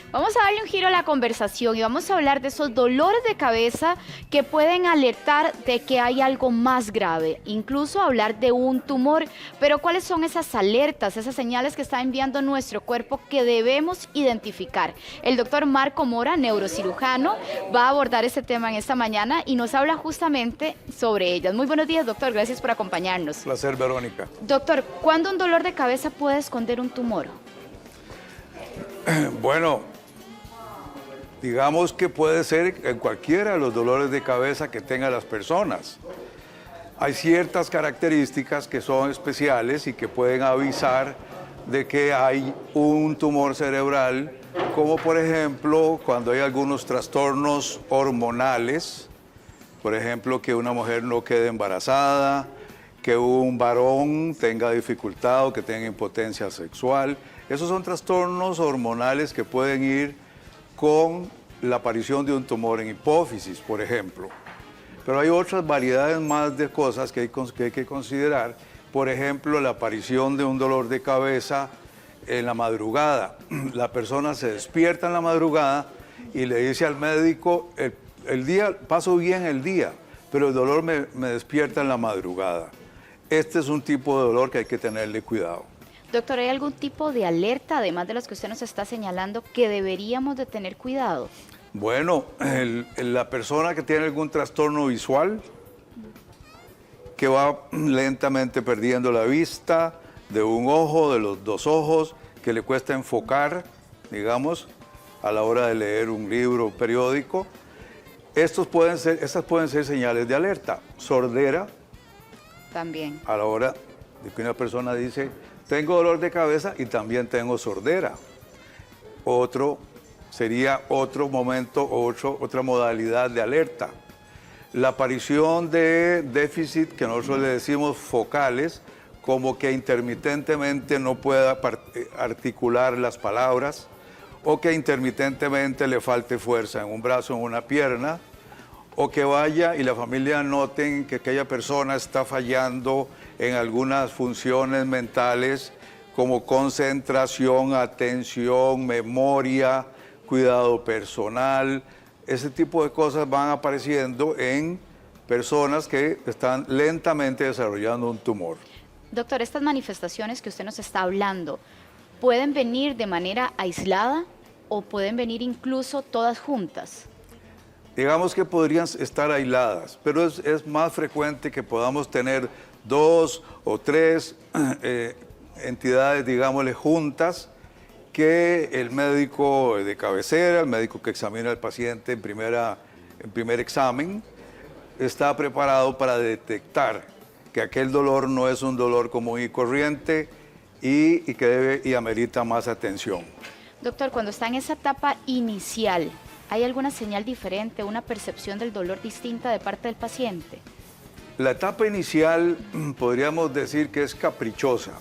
Vamos a darle un giro a la conversación y vamos a hablar de esos dolores de cabeza que pueden alertar de que hay algo más grave, incluso hablar de un tumor. Pero ¿cuáles son esas alertas, esas señales que está enviando nuestro cuerpo que debemos identificar? El doctor Marco Mora, neurocirujano, va a abordar este tema en esta mañana y nos habla justamente sobre ellas. Muy buenos días, doctor. Gracias por acompañarnos. Placer, Verónica. Doctor, ¿cuándo un dolor de cabeza puede esconder un tumor? Bueno, digamos que puede ser en cualquiera de los dolores de cabeza que tengan las personas. Hay ciertas características que son especiales y que pueden avisar de que hay un tumor cerebral, como por ejemplo cuando hay algunos trastornos hormonales, por ejemplo que una mujer no quede embarazada, que un varón tenga dificultad o que tenga impotencia sexual. Esos son trastornos hormonales que pueden ir con la aparición de un tumor en hipófisis, por ejemplo. Pero hay otras variedades más de cosas que hay que considerar. Por ejemplo, la aparición de un dolor de cabeza en la madrugada. La persona se despierta en la madrugada y le dice al médico, el día, paso bien el día, pero el dolor me despierta en la madrugada. Este es un tipo de dolor que hay que tenerle cuidado. Doctor, ¿hay algún tipo de alerta, además de los que usted nos está señalando, que deberíamos de tener cuidado? Bueno, la persona que tiene algún trastorno visual, que va lentamente perdiendo la vista de un ojo, de los dos ojos, que le cuesta enfocar, digamos, a la hora de leer un libro o periódico, estas pueden ser señales de alerta. Sordera, También. a la hora de que una persona dice, tengo dolor de cabeza y también tengo sordera. Sería otro momento, otra modalidad de alerta. La aparición de déficit, que nosotros le decimos focales, como que intermitentemente no pueda articular las palabras, o que intermitentemente le falte fuerza en un brazo o en una pierna, o que vaya y la familia noten que aquella persona está fallando en algunas funciones mentales como concentración, atención, memoria, cuidado personal. Ese tipo de cosas van apareciendo en personas que están lentamente desarrollando un tumor. Doctor, estas manifestaciones que usted nos está hablando, ¿pueden venir de manera aislada o pueden venir incluso todas juntas? Digamos que podrían estar aisladas, pero es más frecuente que podamos tener 2 o 3 entidades, digámosle, juntas, que el médico de cabecera, el médico que examina al paciente en primer examen, está preparado para detectar que aquel dolor no es un dolor común y corriente y que amerita más atención. Doctor, cuando está en esa etapa inicial, ¿hay alguna señal diferente, una percepción del dolor distinta de parte del paciente? La etapa inicial podríamos decir que es caprichosa,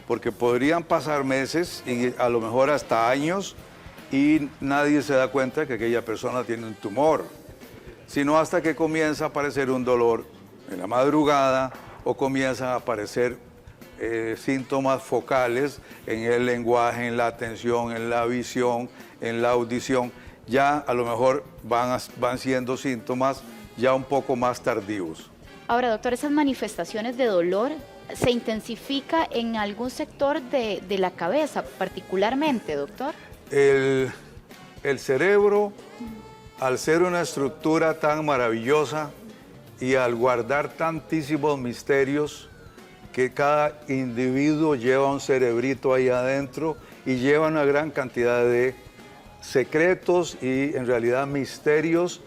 porque podrían pasar meses y a lo mejor hasta años y nadie se da cuenta que aquella persona tiene un tumor, sino hasta que comienza a aparecer un dolor en la madrugada o comienzan a aparecer síntomas focales en el lenguaje, en la atención, en la visión, en la audición. Ya a lo mejor van siendo síntomas ya un poco más tardíos. Ahora, doctor, esas manifestaciones de dolor se intensifica en algún sector de la cabeza, particularmente, doctor. El cerebro, al ser una estructura tan maravillosa y al guardar tantísimos misterios, que cada individuo lleva un cerebrito ahí adentro y lleva una gran cantidad de secretos y en realidad misterios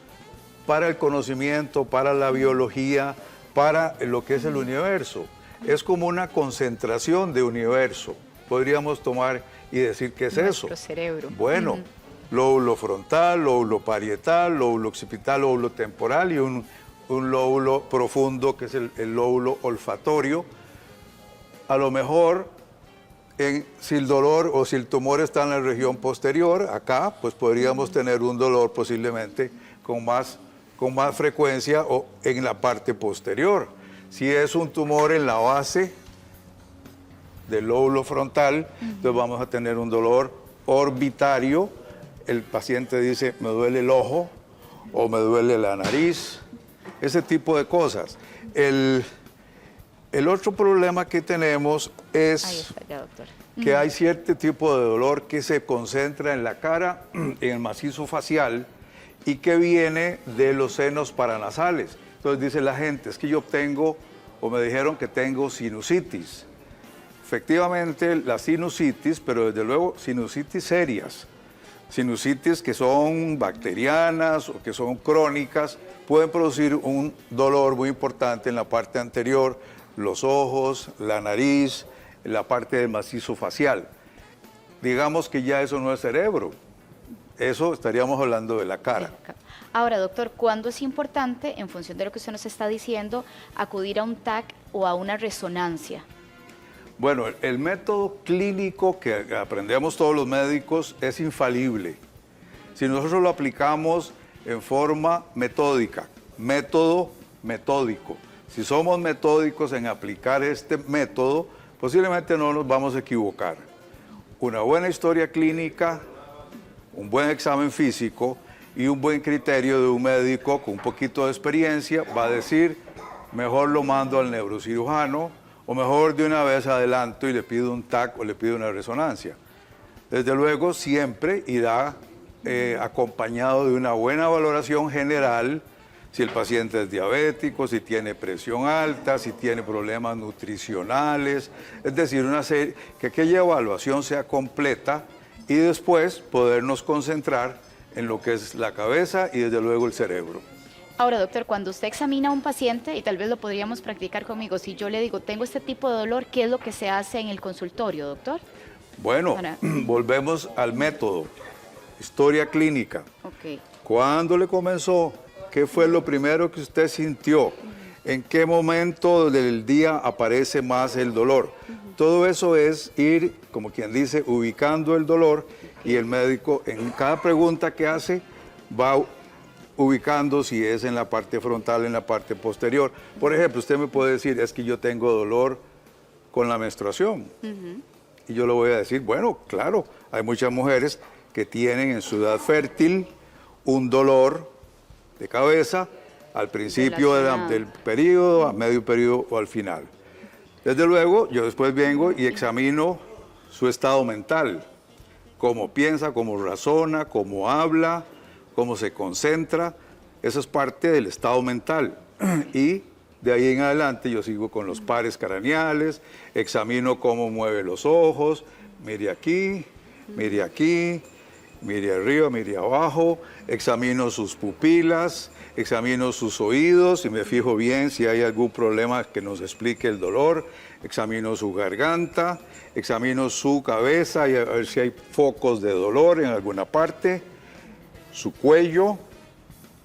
para el conocimiento, para la biología, para lo que es el universo. Es como una concentración de universo. Podríamos tomar y decir qué es eso. Nuestro cerebro. Bueno, lóbulo frontal, lóbulo parietal, lóbulo occipital, lóbulo temporal y un lóbulo profundo que es el lóbulo olfatorio. A lo mejor, si el dolor o si el tumor está en la región posterior, acá, pues podríamos tener un dolor posiblemente con más frecuencia o en la parte posterior. Si es un tumor en la base del lóbulo frontal, entonces vamos a tener un dolor orbitario el paciente dice, me duele el ojo o me duele la nariz, ese tipo de cosas. El otro problema que tenemos es Ahí está ya, doctor. que hay cierto tipo de dolor que se concentra en la cara, en el macizo facial, y que viene de los senos paranasales. Entonces dice la gente, es que yo tengo, o me dijeron que tengo sinusitis. Efectivamente, la sinusitis, pero desde luego sinusitis serias, sinusitis que son bacterianas o que son crónicas, pueden producir un dolor muy importante en la parte anterior, los ojos, la nariz, la parte del macizo facial. Digamos que ya eso no es cerebro, eso estaríamos hablando de la cara. Ahora, doctor, ¿cuándo es importante, en función de lo que usted nos está diciendo, acudir a un TAC o a una resonancia? Bueno, el método clínico que aprendemos todos los médicos es infalible. Si nosotros lo aplicamos en forma metódica, método metódico, si somos metódicos en aplicar este método, posiblemente no nos vamos a equivocar. Una buena historia clínica, un buen examen físico y un buen criterio de un médico con un poquito de experiencia va a decir, mejor lo mando al neurocirujano, o mejor de una vez adelanto y le pido un TAC o le pido una resonancia. Desde luego siempre irá acompañado de una buena valoración general, si el paciente es diabético, si tiene presión alta, si tiene problemas nutricionales, es decir, que aquella evaluación sea completa y después podernos concentrar en lo que es la cabeza y desde luego el cerebro. Ahora, doctor, cuando usted examina a un paciente, y tal vez lo podríamos practicar conmigo, si yo le digo, tengo este tipo de dolor, ¿qué es lo que se hace en el consultorio, doctor? Bueno, volvemos al método, historia clínica. Ok. ¿Cuándo le comenzó? ¿Qué fue lo primero que usted sintió? ¿En qué momento del día aparece más el dolor? Todo eso es ir, como quien dice, ubicando el dolor y el médico en cada pregunta que hace va ubicando si es en la parte frontal, en la parte posterior. Por ejemplo, usted me puede decir, es que yo tengo dolor con la menstruación. Y yo le voy a decir, bueno, claro, hay muchas mujeres que tienen en su edad fértil un dolor de cabeza al principio del periodo, a medio periodo o al final. Desde luego, yo después vengo y examino su estado mental, cómo piensa, cómo razona, cómo habla, cómo se concentra. Eso es parte del estado mental. Y de ahí en adelante yo sigo con los pares craneales, examino cómo mueve los ojos, mire aquí, mire aquí, mire arriba, mire abajo, examino sus pupilas, examino sus oídos y me fijo bien si hay algún problema que nos explique el dolor, examino su garganta, examino su cabeza y a ver si hay focos de dolor en alguna parte, su cuello,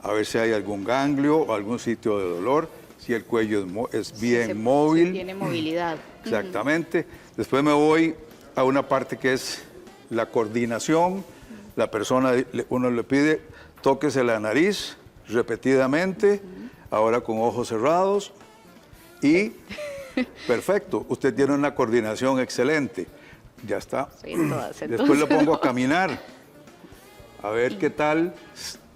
a ver si hay algún ganglio o algún sitio de dolor, si el cuello es bien móvil. Sí, tiene movilidad. Exactamente. Después me voy a una parte que es la coordinación. La persona, uno le pide, tóquese la nariz repetidamente, ahora con ojos cerrados y perfecto, usted tiene una coordinación excelente. Ya está. Sí, todas, Después lo pongo a caminar, a ver qué tal,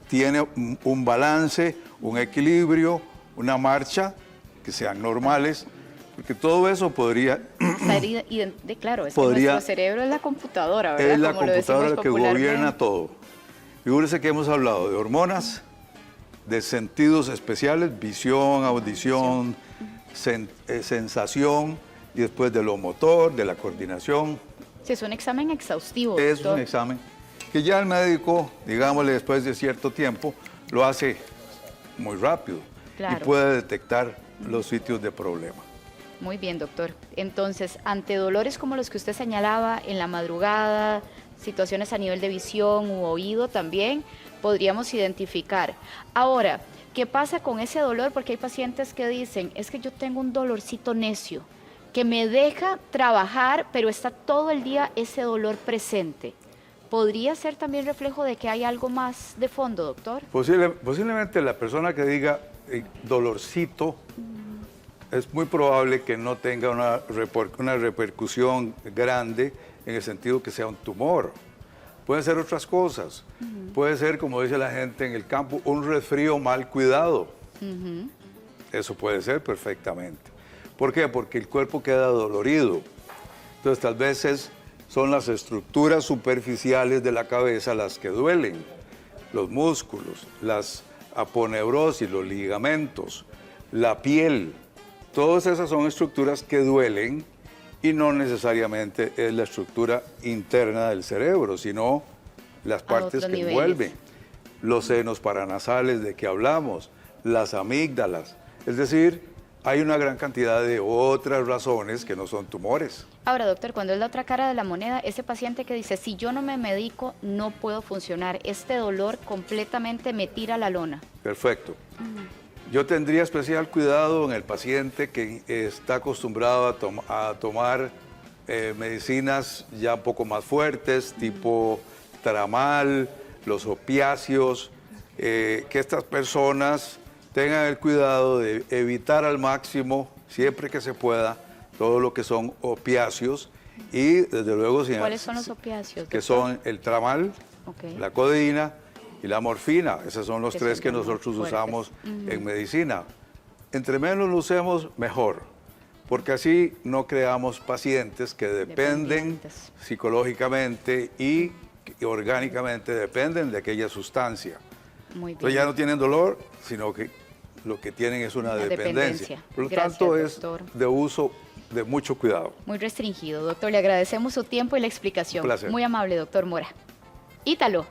tiene un balance, un equilibrio, una marcha, que sean normales, porque todo eso podría... Claro, es que nuestro cerebro es la computadora, ¿verdad? Es la Como computadora que gobierna todo. Figúrese que hemos hablado de hormonas, de sentidos especiales, visión, audición, sensación, y después de lo motor, de la coordinación. Sí, es un examen exhaustivo. Es doctor. un examen que ya el médico, digámosle después de cierto tiempo, lo hace muy rápido y puede detectar los sitios de problema. Muy bien, doctor. Entonces, ante dolores como los que usted señalaba en la madrugada, situaciones a nivel de visión u oído también, podríamos identificar. Ahora, ¿qué pasa con ese dolor? Porque hay pacientes que dicen, es que yo tengo un dolorcito necio, que me deja trabajar, pero está todo el día ese dolor presente. ¿Podría ser también reflejo de que hay algo más de fondo, doctor? Posiblemente la persona que diga dolorcito, es muy probable que no tenga una repercusión grande en el sentido que sea un tumor. pueden ser otras cosas. Puede ser, como dice la gente en el campo, un resfrío mal cuidado. Eso puede ser perfectamente. ¿Por qué? Porque el cuerpo queda dolorido. Entonces, tal vez son las estructuras superficiales de la cabeza las que duelen. Los músculos, las aponeurosis, los ligamentos, la piel. Todas esas son estructuras que duelen y no necesariamente es la estructura interna del cerebro, sino las partes que envuelven. Los senos paranasales de que hablamos, las amígdalas. Es decir, hay una gran cantidad de otras razones que no son tumores. Ahora, doctor, cuando es la otra cara de la moneda, ese paciente que dice, si yo no me medico, no puedo funcionar, este dolor completamente me tira a la lona. Perfecto. Yo tendría especial cuidado en el paciente que está acostumbrado a tomar medicinas ya un poco más fuertes, tipo tramal, los opiáceos, que estas personas tengan el cuidado de evitar al máximo, siempre que se pueda, todo lo que son opiáceos y desde luego... ¿Cuáles son los opiáceos? Que son el tramal, la codeína y la morfina. Esos son los tres que nosotros usamos en medicina. Entre menos lo usemos, mejor, porque así no creamos pacientes que dependen psicológicamente y orgánicamente dependen de aquella sustancia. Muy bien. Entonces ya no tienen dolor, sino que lo que tienen es una dependencia. Por lo tanto, doctor, es de uso de mucho cuidado. Muy restringido, doctor. Le agradecemos su tiempo y la explicación. Un placer. Muy amable, doctor Mora. Ítalo.